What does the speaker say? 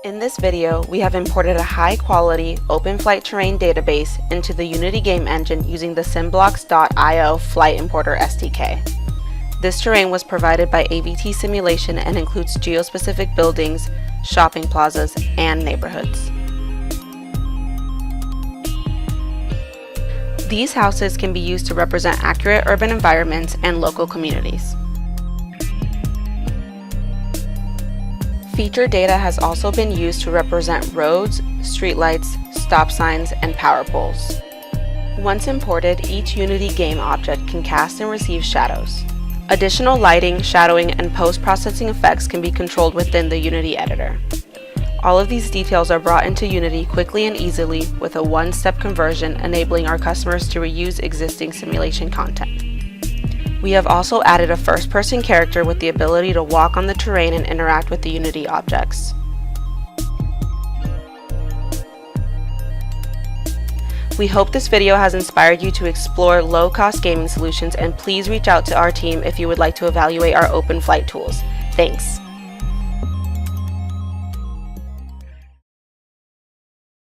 In this video, we have imported a high-quality OpenFlight terrain database into the Unity game engine using the SimBlocks.io Flight Importer SDK. This terrain was provided by AVT Simulation and includes geo-specific buildings, shopping plazas, and neighborhoods. These houses can be used to represent accurate urban environments and local communities. Feature data has also been used to represent roads, streetlights, stop signs, and power poles. Once imported, each Unity game object can cast and receive shadows. Additional lighting, shadowing, and post-processing effects can be controlled within the Unity editor. All of these details are brought into Unity quickly and easily with a one-step conversion, enabling our customers to reuse existing simulation content. We have also added a first-person character with the ability to walk on the terrain and interact with the Unity objects. We hope this video has inspired you to explore low-cost gaming solutions, and please reach out to our team if you would like to evaluate our OpenFlight tools. Thanks!